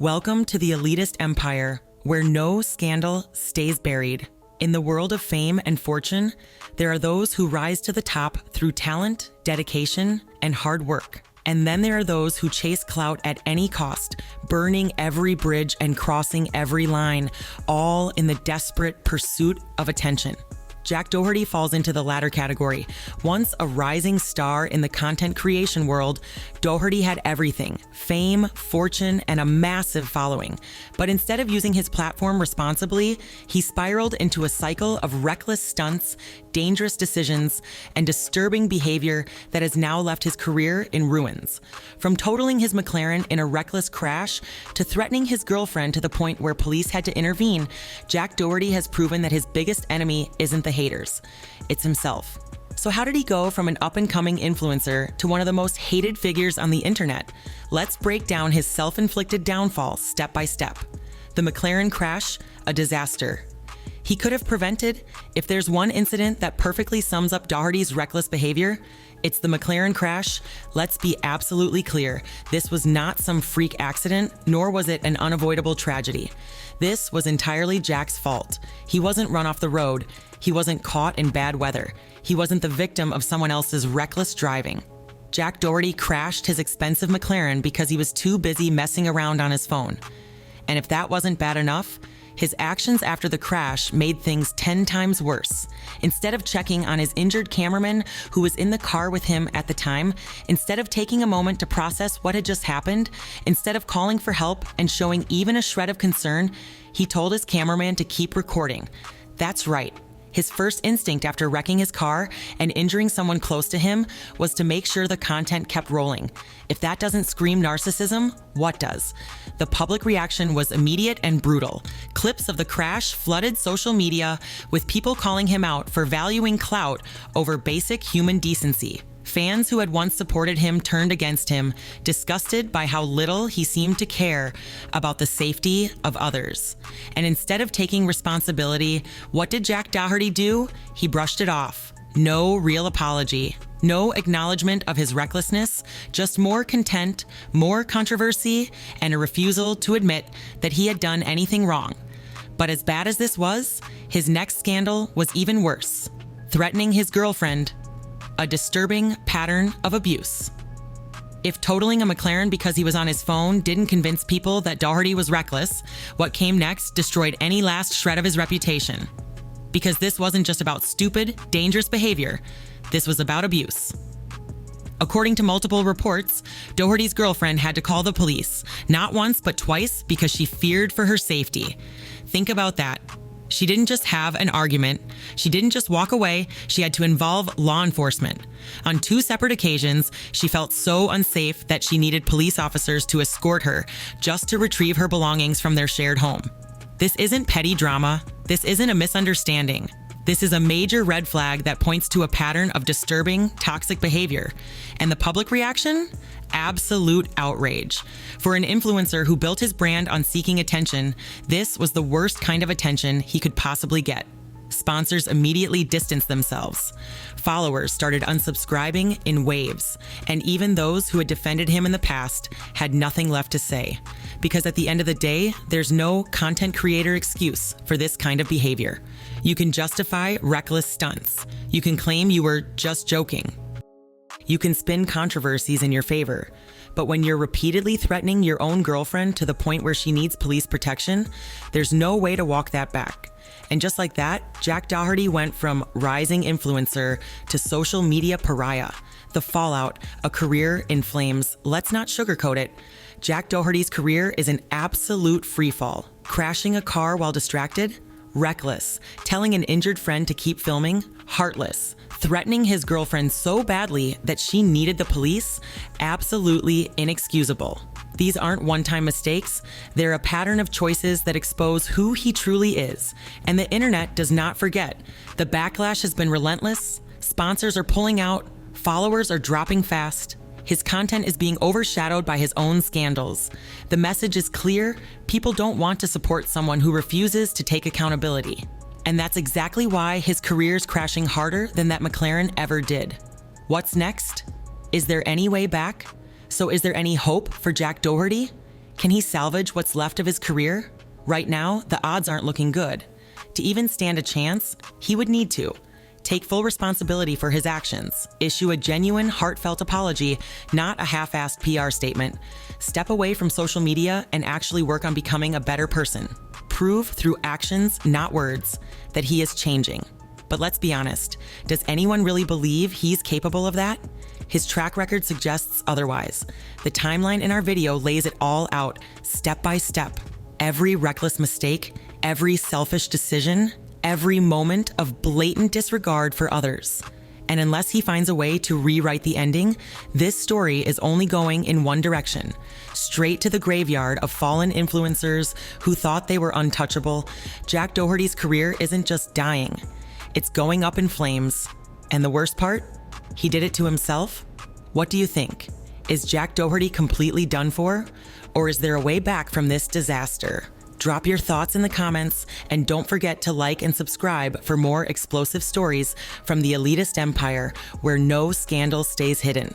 Welcome to the elitist empire, where no scandal stays buried. In the world of fame and fortune, there are those who rise to the top through talent, dedication, and hard work. And then there are those who chase clout at any cost, burning every bridge and crossing every line, all in the desperate pursuit of attention. Jack Doherty falls into the latter category. Once a rising star in the content creation world, Doherty had everything: fame, fortune, and a massive following. But instead of using his platform responsibly, he spiraled into a cycle of reckless stunts, dangerous decisions, and disturbing behavior that has now left his career in ruins. From totaling his McLaren in a reckless crash to threatening his girlfriend to the point where police had to intervene, Jack Doherty has proven that his biggest enemy isn't the haters, it's himself. So how did he go from an up-and-coming influencer to one of the most hated figures on the internet? Let's break down his self-inflicted downfall step by step. The McLaren crash, a disaster. He could have prevented. If there's one incident that perfectly sums up Doherty's reckless behavior, it's the McLaren crash. Let's be absolutely clear. This was not some freak accident, nor was it an unavoidable tragedy. This was entirely Jack's fault. He wasn't run off the road. He wasn't caught in bad weather. He wasn't the victim of someone else's reckless driving. Jack Doherty crashed his expensive McLaren because he was too busy messing around on his phone. And if that wasn't bad enough, his actions after the crash made things 10 times worse. Instead of checking on his injured cameraman who was in the car with him at the time, instead of taking a moment to process what had just happened, instead of calling for help and showing even a shred of concern, he told his cameraman to keep recording. That's right. His first instinct after wrecking his car and injuring someone close to him was to make sure the content kept rolling. If that doesn't scream narcissism, what does? The public reaction was immediate and brutal. Clips of the crash flooded social media with people calling him out for valuing clout over basic human decency. Fans who had once supported him turned against him, disgusted by how little he seemed to care about the safety of others. And instead of taking responsibility, what did Jack Doherty do? He brushed it off. No real apology. No acknowledgement of his recklessness, just more content, more controversy, and a refusal to admit that he had done anything wrong. But as bad as this was, his next scandal was even worse. Threatening his girlfriend, a disturbing pattern of abuse. If totaling a McLaren because he was on his phone didn't convince people that Doherty was reckless, what came next destroyed any last shred of his reputation. Because this wasn't just about stupid, dangerous behavior. This was about abuse. According to multiple reports, Doherty's girlfriend had to call the police, not once but twice, because she feared for her safety. Think about that. She didn't just have an argument. She didn't just walk away. She had to involve law enforcement. On 2 separate occasions, she felt so unsafe that she needed police officers to escort her just to retrieve her belongings from their shared home. This isn't petty drama. This isn't a misunderstanding. This is a major red flag that points to a pattern of disturbing, toxic behavior. And the public reaction? Absolute outrage. For an influencer who built his brand on seeking attention, this was the worst kind of attention he could possibly get. Sponsors immediately distanced themselves. Followers started unsubscribing in waves, and even those who had defended him in the past had nothing left to say. Because at the end of the day, there's no content creator excuse for this kind of behavior. You can justify reckless stunts. You can claim you were just joking. You can spin controversies in your favor. But when you're repeatedly threatening your own girlfriend to the point where she needs police protection, there's no way to walk that back. And just like that, Jack Doherty went from rising influencer to social media pariah. The fallout, a career in flames. Let's not sugarcoat it. Jack Doherty's career is an absolute freefall. Crashing a car while distracted? Reckless. Telling an injured friend to keep filming? Heartless. Threatening his girlfriend so badly that she needed the police? Absolutely inexcusable. These aren't one-time mistakes. They're a pattern of choices that expose who he truly is. And the internet does not forget. The backlash has been relentless. Sponsors are pulling out. Followers are dropping fast. His content is being overshadowed by his own scandals. The message is clear. People don't want to support someone who refuses to take accountability. And that's exactly why his career's crashing harder than that McLaren ever did. What's next? Is there any way back? So is there any hope for Jack Doherty? Can he salvage what's left of his career? Right now, the odds aren't looking good. To even stand a chance, he would need to take full responsibility for his actions, issue a genuine, heartfelt apology, not a half-assed PR statement, step away from social media and actually work on becoming a better person. Prove through actions, not words, that he is changing. But let's be honest, does anyone really believe he's capable of that? His track record suggests otherwise. The timeline in our video lays it all out, step by step. Every reckless mistake, every selfish decision, every moment of blatant disregard for others. And unless he finds a way to rewrite the ending, this story is only going in one direction, straight to the graveyard of fallen influencers who thought they were untouchable. Jack Doherty's career isn't just dying, it's going up in flames. And the worst part? He did it to himself? What do you think? Is Jack Doherty completely done for? Or is there a way back from this disaster? Drop your thoughts in the comments, and don't forget to like and subscribe for more explosive stories from the elitist empire where no scandal stays hidden.